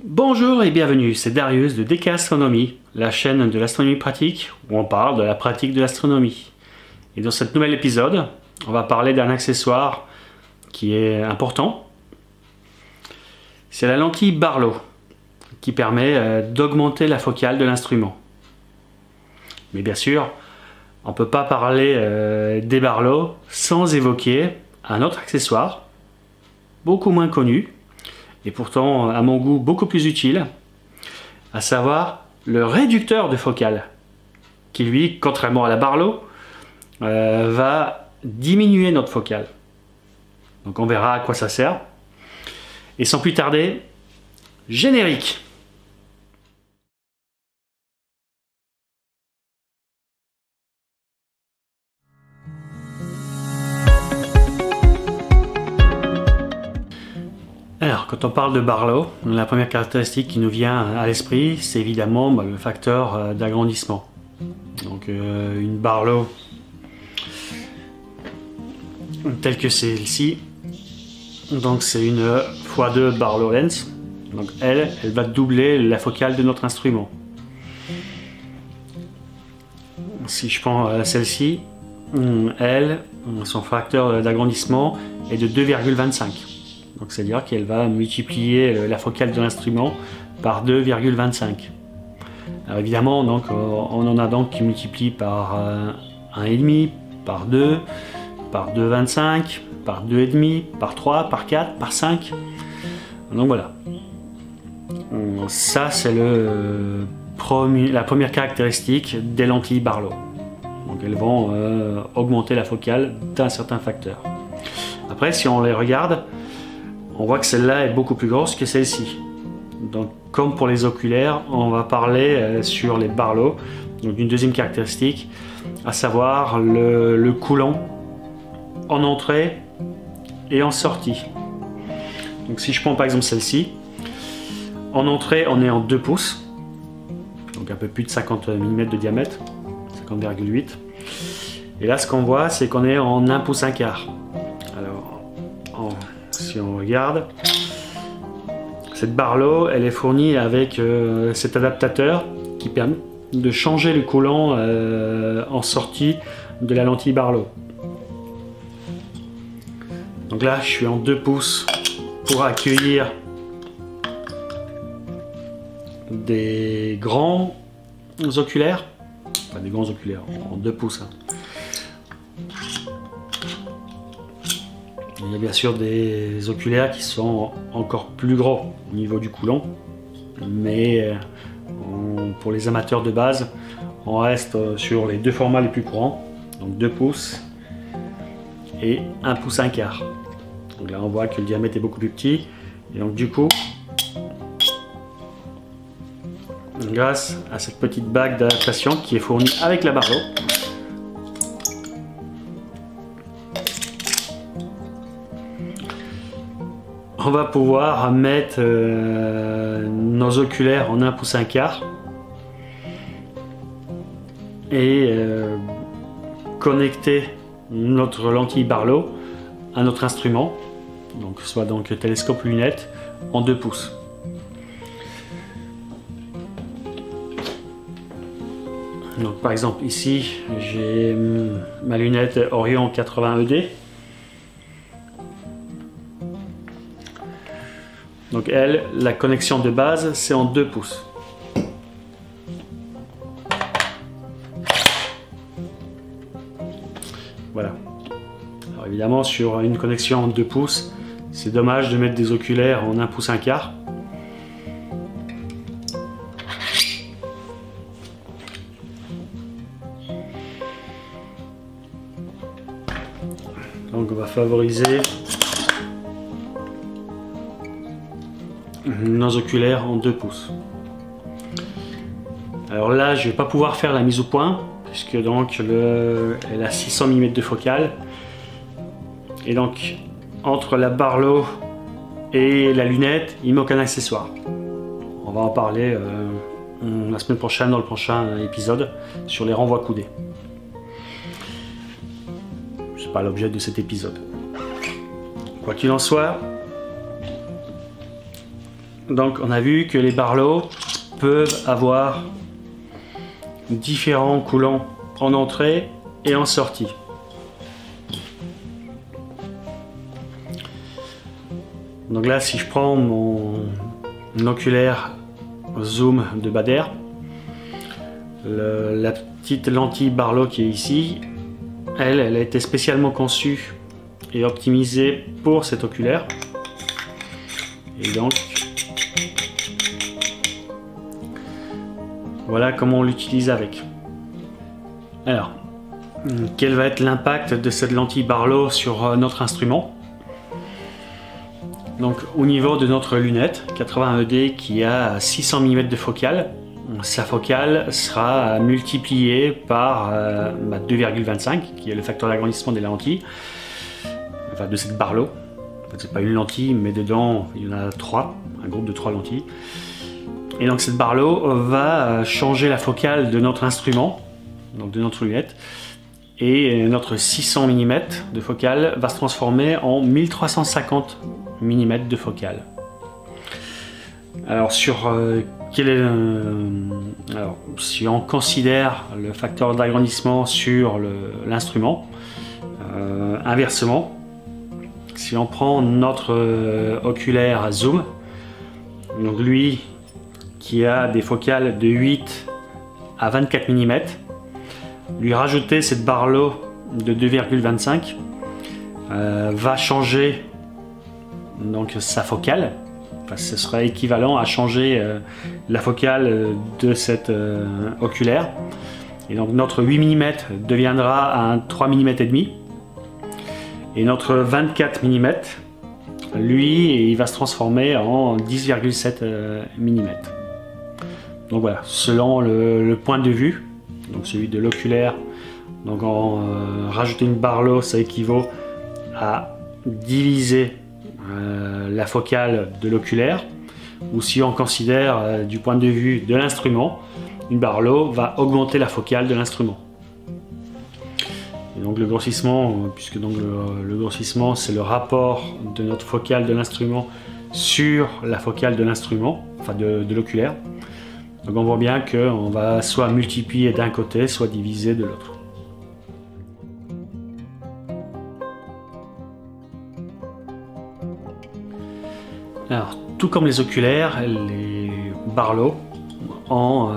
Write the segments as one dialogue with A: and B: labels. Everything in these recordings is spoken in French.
A: Bonjour et bienvenue, c'est Darius de DK Astronomie, la chaîne de l'astronomie pratique où on parle de la pratique de l'astronomie. Et dans ce nouvel épisode, on va parler d'un accessoire qui est important. C'est la lentille Barlow qui permet d'augmenter la focale de l'instrument. Mais bien sûr, on ne peut pas parler des Barlow sans évoquer un autre accessoire beaucoup moins connu et pourtant à mon goût beaucoup plus utile, à savoir le réducteur de focale qui lui, contrairement à la Barlow, va diminuer notre focale. Donc on verra à quoi ça sert. Et sans plus tarder, générique. Alors, quand on parle de Barlow, la première caractéristique qui nous vient à l'esprit, c'est évidemment le facteur d'agrandissement. Donc une Barlow telle que celle-ci, donc c'est une x2 Barlow lens. Donc elle va doubler la focale de notre instrument. Si je prends celle-ci, elle, son facteur d'agrandissement est de 2,25. Donc c'est-à-dire qu'elle va multiplier la focale de l'instrument par 2,25. Alors évidemment, donc, on en a donc qui multiplie par 1,5, par 2, par 2,25, par 2,5, par 3, par 4, par 5. Donc voilà. Ça c'est la première caractéristique des lentilles Barlow. Donc elles vont augmenter la focale d'un certain facteur. Après, si on les regarde, on voit que celle-là est beaucoup plus grosse que celle-ci. Donc, comme pour les oculaires, on va parler sur les Barlow d'une deuxième caractéristique, à savoir le coulant en entrée et en sortie. Donc, si je prends par exemple celle-ci, en entrée, on est en 2 pouces, donc un peu plus de 50 mm de diamètre, 50,8. Et là, ce qu'on voit, c'est qu'on est en 1 pouce 1 quart. Alors, si on regarde, cette Barlow, elle est fournie avec cet adaptateur qui permet de changer le coulant en sortie de la lentille Barlow. Donc là, je suis en 2 pouces pour accueillir des grands oculaires, pas des grands oculaires, en 2 pouces. Il y a bien sûr des oculaires qui sont encore plus gros au niveau du coulant, mais pour les amateurs de base, on reste sur les deux formats les plus courants, donc 2 pouces et 1 pouce 1 quart. Donc là on voit que le diamètre est beaucoup plus petit, et donc du coup, grâce à cette petite bague d'adaptation qui est fournie avec la Barlow, on va pouvoir mettre nos oculaires en 1 pouce 1 quart et connecter notre lentille Barlow à notre instrument, donc soit donc télescope lunette en 2 pouces. Donc par exemple ici j'ai ma lunette Orion 80 ED. Donc elle, la connexion de base, c'est en 2 pouces. Voilà. Alors évidemment, sur une connexion en 2 pouces, c'est dommage de mettre des oculaires en 1 pouce 1 quart. Donc on va favoriser nos oculaires en 2 pouces. Alors là, je vais pas pouvoir faire la mise au point puisque donc elle a 600 mm de focale, et donc entre la Barlow et la lunette, il manque un accessoire. On va en parler la semaine prochaine dans le prochain épisode sur les renvois coudés. C'est pas l'objet de cet épisode. Quoi qu'il en soit, Donc on a vu que les Barlow peuvent avoir différents coulants en entrée et en sortie. Donc là, si je prends mon oculaire zoom de Baader, la petite lentille Barlow qui est ici, elle a été spécialement conçue et optimisée pour cet oculaire. Et donc, voilà comment on l'utilise avec. Alors, quel va être l'impact de cette lentille Barlow sur notre instrument? Donc, au niveau de notre lunette 80 ED qui a 600 mm de focale, sa focale sera multipliée par 2,25 qui est le facteur d'agrandissement des lentilles, enfin de cette Barlow. En fait, c'est pas une lentille, mais dedans il y en a 3, un groupe de 3 lentilles. Et donc cette Barlow va changer la focale de notre instrument, donc de notre lunette, et notre 600 mm de focale va se transformer en 1350 mm de focale. Alors si on considère le facteur d'agrandissement sur l'instrument, inversement, si on prend notre oculaire zoom, donc lui qui a des focales de 8 à 24 mm, lui rajouter cette Barlow de 2,25 va changer donc sa focale. Enfin, ce sera équivalent à changer la focale de cet oculaire. Et donc notre 8 mm deviendra un 3 mm et demi. Et notre 24 mm, lui, il va se transformer en 10,7 mm. Donc voilà, selon le point de vue, donc celui de l'oculaire, donc rajouter une Barlow, ça équivaut à diviser la focale de l'oculaire, ou si on considère du point de vue de l'instrument, une Barlow va augmenter la focale de l'instrument. Et donc le grossissement, puisque donc le grossissement c'est le rapport de notre focale de l'instrument sur la focale de l'instrument, enfin de l'oculaire. Donc on voit bien qu'on va soit multiplier d'un côté, soit diviser de l'autre. Alors, tout comme les oculaires, les Barlow ont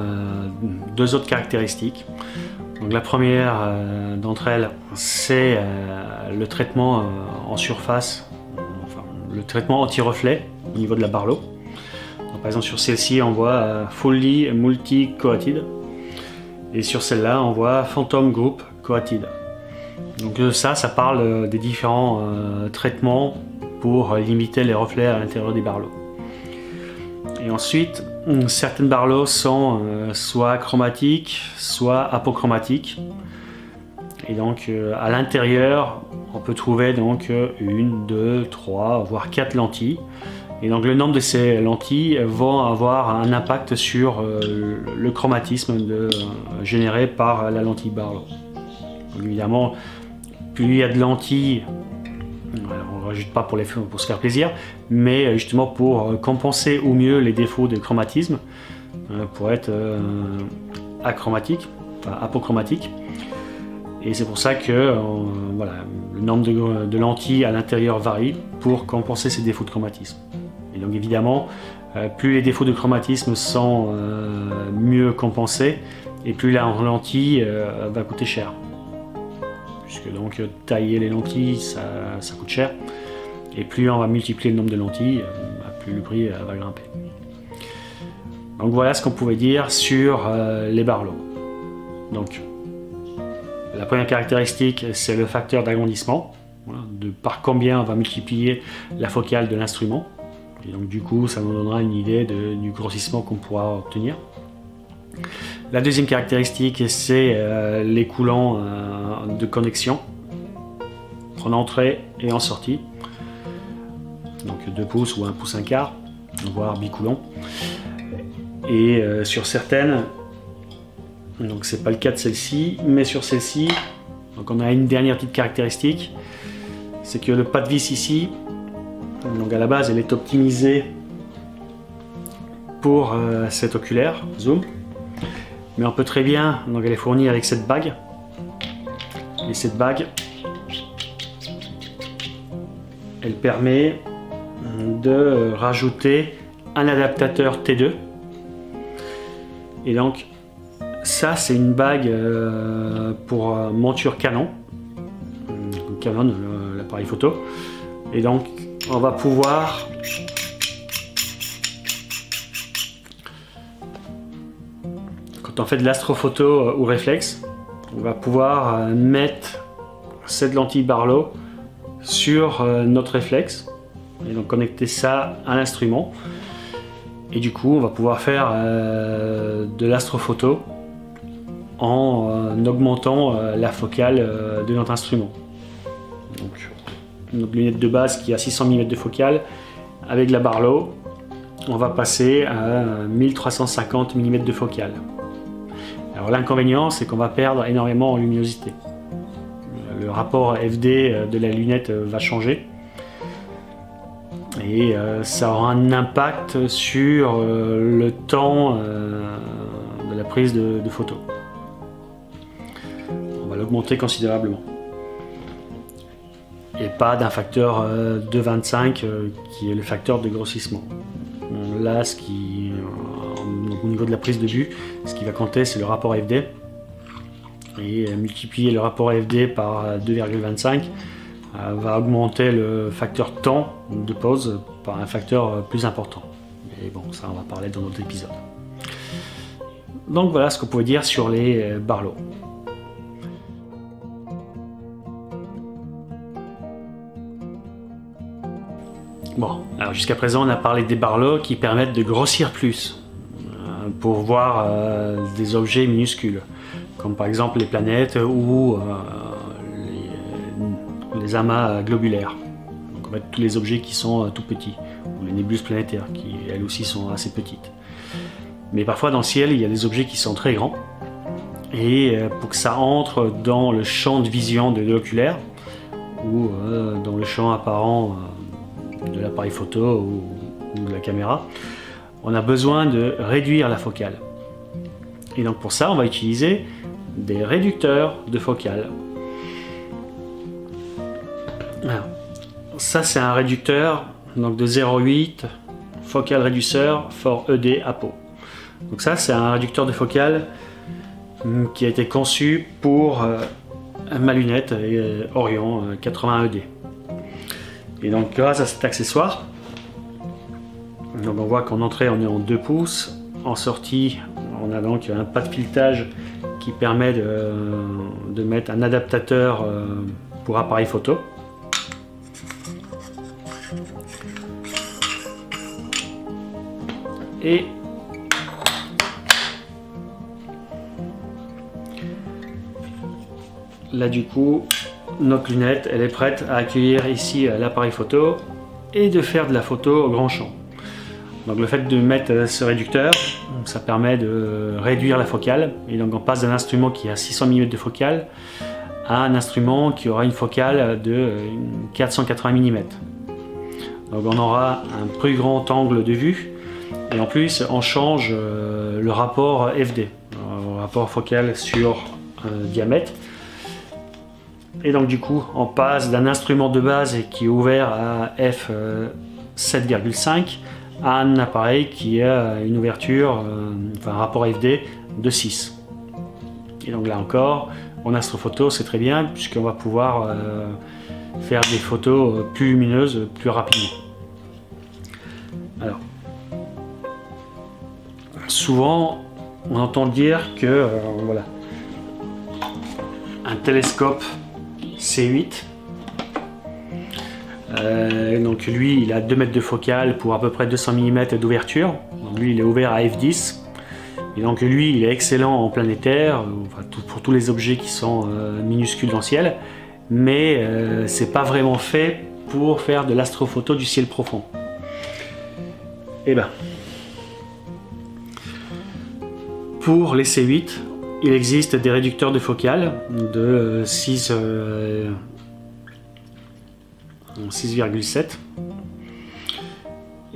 A: deux autres caractéristiques. Donc, la première d'entre elles, c'est le traitement en surface, enfin, le traitement anti-reflet au niveau de la Barlow. Donc, par exemple, sur celle-ci, on voit Fully Multi-Coated, et sur celle-là, on voit Phantom Group Coated. Donc ça parle des différents traitements pour limiter les reflets à l'intérieur des Barlow. Et ensuite, certaines Barlow sont soit chromatiques, soit apochromatiques. Et donc à l'intérieur, on peut trouver donc 1, 2, 3, voire 4 lentilles. Et donc le nombre de ces lentilles vont avoir un impact sur le chromatisme généré par la lentille Barlow. Donc évidemment, plus il y a de lentilles, on ne rajoute pas pour se faire plaisir, mais justement pour compenser au mieux les défauts de chromatisme, pour être achromatique, enfin apochromatique. Et c'est pour ça que voilà, le nombre de lentilles à l'intérieur varie pour compenser ces défauts de chromatisme. Et donc évidemment, plus les défauts de chromatisme sont mieux compensés, et plus la lentille va coûter cher. Puisque donc tailler les lentilles, ça coûte cher. Et plus on va multiplier le nombre de lentilles, plus le prix va grimper. Donc voilà ce qu'on pouvait dire sur les Barlow. Donc la première caractéristique, c'est le facteur d'agrandissement, voilà, par combien on va multiplier la focale de l'instrument. Et donc du coup, ça nous donnera une idée du grossissement qu'on pourra obtenir. La deuxième caractéristique, c'est les coulants de connexion en entrée et en sortie. Donc 2 pouces ou 1 pouce 1/4, voire bicoulants. Et sur certaines, donc c'est pas le cas de celle-ci, mais sur celle-ci, donc on a une dernière petite caractéristique, c'est que le pas de vis ici, donc à la base elle est optimisée pour cet oculaire zoom, mais on peut très bien, donc elle est fournie avec cette bague, et cette bague elle permet de rajouter un adaptateur T2, et donc ça c'est une bague pour monture Canon, l'appareil photo, et donc on va pouvoir quand on fait de l'astrophoto ou réflexe, on va pouvoir mettre cette lentille Barlow sur notre réflexe et donc connecter ça à l'instrument, et du coup on va pouvoir faire de l'astrophoto en augmentant la focale de notre instrument. Donc notre lunette de base qui a 600 mm de focale, avec la Barlow on va passer à 1350 mm de focale. Alors l'inconvénient c'est qu'on va perdre énormément en luminosité. Le rapport FD de la lunette va changer et ça aura un impact sur le temps de la prise de photo. On va l'augmenter considérablement. Et pas d'un facteur de 25 qui est le facteur de grossissement. Là, au niveau de la prise de vue, ce qui va compter c'est le rapport FD. Et multiplier le rapport FD par 2,25 va augmenter le facteur temps de pose par un facteur plus important. Et bon, ça on va parler dans notre épisode. Donc voilà ce qu'on pouvait dire sur les Barlow. Bon, alors jusqu'à présent on a parlé des Barlow qui permettent de grossir plus pour voir des objets minuscules, comme par exemple les planètes ou les amas globulaires. Donc en fait tous les objets qui sont tout petits, ou les nébuleuses planétaires qui elles aussi sont assez petites. Mais parfois dans le ciel il y a des objets qui sont très grands, et pour que ça entre dans le champ de vision de l'oculaire ou dans le champ apparent de l'appareil photo ou de la caméra, on a besoin de réduire la focale. Et donc pour ça on va utiliser des réducteurs de focale. Alors, ça c'est un réducteur donc de 0,8 focal réduceur for ED Apo. Donc ça c'est un réducteur de focale qui a été conçu pour ma lunette Orion 80 ED. Et donc grâce à cet accessoire, donc on voit qu'en entrée on est en 2 pouces, en sortie on a donc un pas de filetage qui permet de mettre un adaptateur pour appareil photo. Et là du coup notre lunette elle est prête à accueillir ici l'appareil photo et de faire de la photo au grand champ. Donc le fait de mettre ce réducteur, ça permet de réduire la focale, et donc on passe d'un instrument qui a 600 mm de focale à un instrument qui aura une focale de 480 mm. Donc on aura un plus grand angle de vue, et en plus on change le rapport FD, le rapport focal sur diamètre. Et donc du coup on passe d'un instrument de base qui est ouvert à f 7,5 à un appareil qui a une ouverture, enfin un rapport FD de 6. Et donc là encore en astrophoto c'est très bien puisqu'on va pouvoir faire des photos plus lumineuses plus rapidement. Alors souvent on entend dire que voilà, un télescope C8, donc lui il a 2 mètres de focale pour à peu près 200 mm d'ouverture, lui il est ouvert à f10, et donc lui il est excellent en planétaire, enfin, pour tous les objets qui sont minuscules dans le ciel, mais c'est pas vraiment fait pour faire de l'astrophoto du ciel profond. Et ben pour les C8 il existe des réducteurs de focale de 6,7,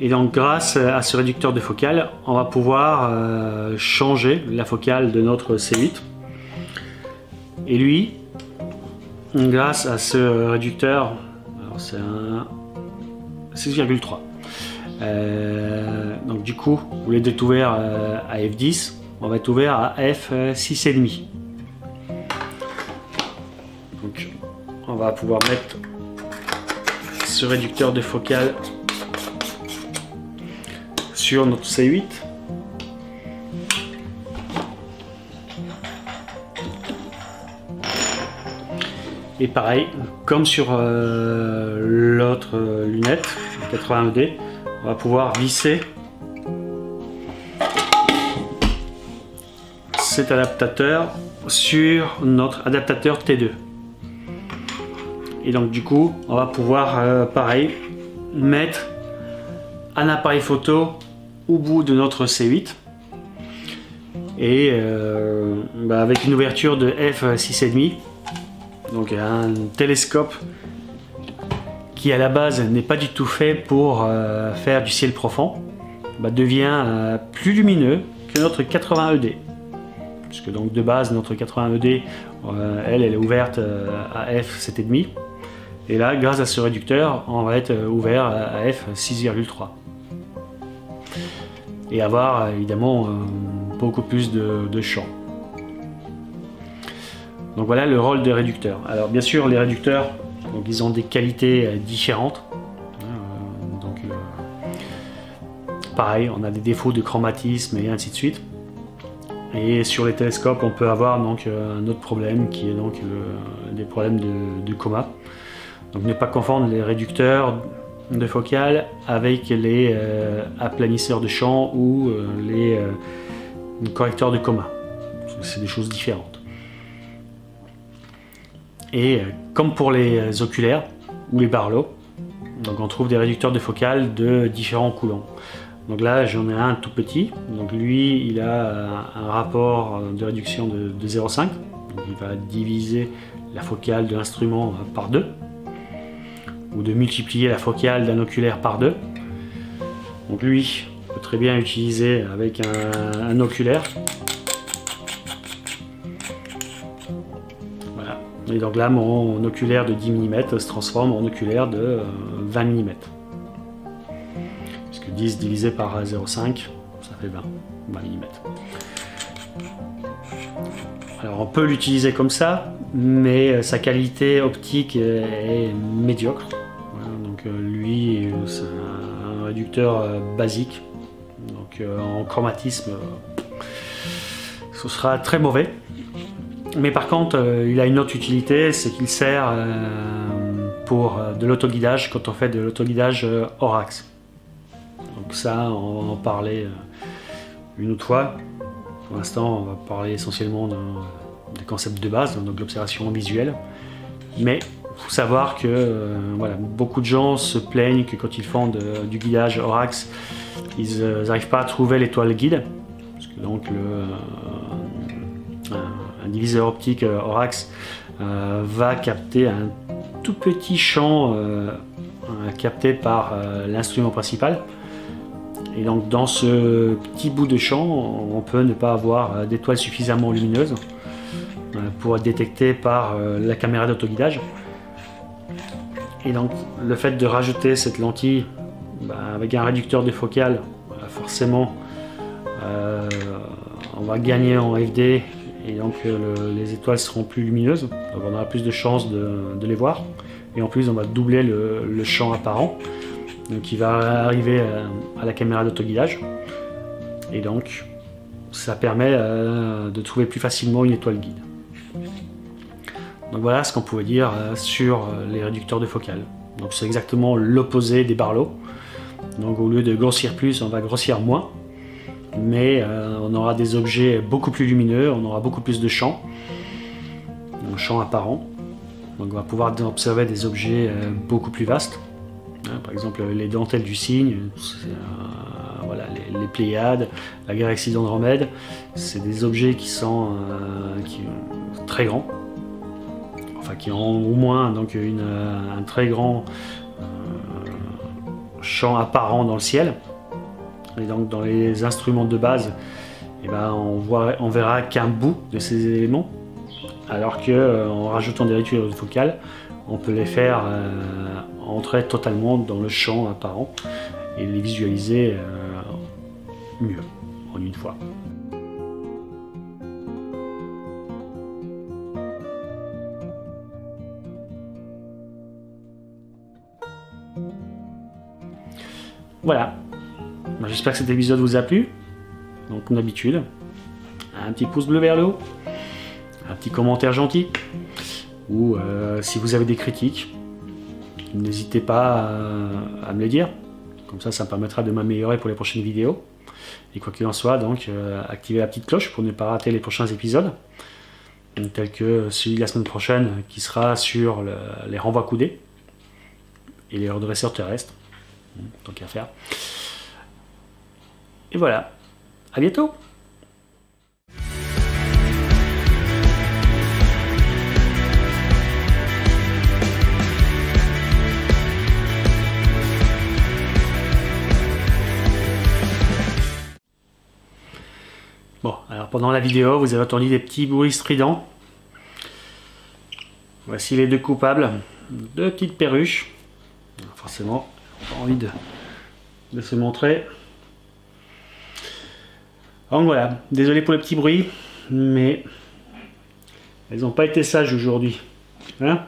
A: Et donc grâce à ce réducteur de focale, on va pouvoir changer la focale de notre C8. Et lui, grâce à ce réducteur, c'est un 6,3. Donc du coup, au lieu d'être ouvert à f10, on va être ouvert à f6,5. Donc on va pouvoir mettre ce réducteur de focale sur notre C8. Et pareil, comme sur l'autre lunette, 81D, on va pouvoir visser cet adaptateur sur notre adaptateur T2. Et donc du coup, on va pouvoir, pareil, mettre un appareil photo au bout de notre C8. Et avec une ouverture de f6,5. Donc un télescope qui à la base n'est pas du tout fait pour faire du ciel profond, devient plus lumineux que notre 80ED. Puisque donc de base notre 80ED, elle est ouverte à f7,5. Et là, grâce à ce réducteur, on va être ouvert à f6,3. Et avoir évidemment beaucoup plus de champ. Donc voilà le rôle des réducteurs. Alors bien sûr les réducteurs, donc, ils ont des qualités différentes. Pareil, on a des défauts de chromatisme et ainsi de suite. Et sur les télescopes, on peut avoir donc un autre problème qui est donc des problèmes de coma. Donc ne pas confondre les réducteurs de focale avec les aplanisseurs de champ ou les correcteurs de coma. C'est des choses différentes. Et comme pour les oculaires ou les Barlow, donc on trouve des réducteurs de focale de différents coulombs. Donc là j'en ai un tout petit, donc lui il a un rapport de réduction de 0,5, donc il va diviser la focale de l'instrument par 2, ou de multiplier la focale d'un oculaire par 2. Donc lui on peut très bien utiliser avec un oculaire. Et donc là, mon oculaire de 10 mm se transforme en oculaire de 20 mm. Puisque 10 divisé par 0,5, ça fait 20 mm. Alors on peut l'utiliser comme ça, mais sa qualité optique est médiocre. Voilà, donc lui, c'est un réducteur basique. Donc en chromatisme, ce sera très mauvais. Mais par contre, il a une autre utilité, c'est qu'il sert pour de l'autoguidage quand on fait de l'autoguidage hors axe. Donc ça, on va en parler une autre fois. Pour l'instant, on va parler essentiellement des concepts de base, donc de l'observation visuelle. Mais il faut savoir que voilà, beaucoup de gens se plaignent que quand ils font du guidage hors axe, ils n'arrivent pas à trouver l'étoile guide. Parce que donc un diviseur optique hors axe va capter un tout petit champ capté par l'instrument principal. Et donc dans ce petit bout de champ, on peut ne pas avoir d'étoiles suffisamment lumineuses pour être détecté par la caméra d'autoguidage. Et donc le fait de rajouter cette lentille avec un réducteur de focale, forcément on va gagner en FD. Et donc les étoiles seront plus lumineuses, donc on aura plus de chances de les voir. Et en plus on va doubler le champ apparent, donc il va arriver à la caméra d'autoguidage. Et donc ça permet de trouver plus facilement une étoile guide. Donc voilà ce qu'on pouvait dire sur les réducteurs de focale. Donc c'est exactement l'opposé des Barlow. Donc au lieu de grossir plus, on va grossir moins. Mais on aura des objets beaucoup plus lumineux, on aura beaucoup plus de champs, un champ apparent. Donc on va pouvoir observer des objets beaucoup plus vastes. Par exemple les dentelles du Cygne, voilà, les Pléiades, la galaxie d'Andromède, c'est des objets qui sont très grands, enfin qui ont au moins donc un très grand champ apparent dans le ciel. Et donc dans les instruments de base, eh ben, on verra qu'un bout de ces éléments, alors qu'en rajoutant des réducteurs focales, on peut les faire entrer totalement dans le champ apparent et les visualiser mieux en une fois. Voilà, j'espère que cet épisode vous a plu. Donc comme d'habitude, un petit pouce bleu vers le haut, un petit commentaire gentil, ou si vous avez des critiques, n'hésitez pas à me les dire. Comme ça me permettra de m'améliorer pour les prochaines vidéos. Et quoi qu'il en soit, donc activez la petite cloche pour ne pas rater les prochains épisodes, tels que celui de la semaine prochaine qui sera sur les renvois coudés et les redresseurs terrestres. Tant qu'à faire. Et voilà. À bientôt. Bon, alors pendant la vidéo, vous avez entendu des petits bruits stridents. Voici les deux coupables. Deux petites perruches. Forcément, pas envie de se montrer. Donc voilà, désolé pour le petit bruit, mais elles n'ont pas été sages aujourd'hui. Hein?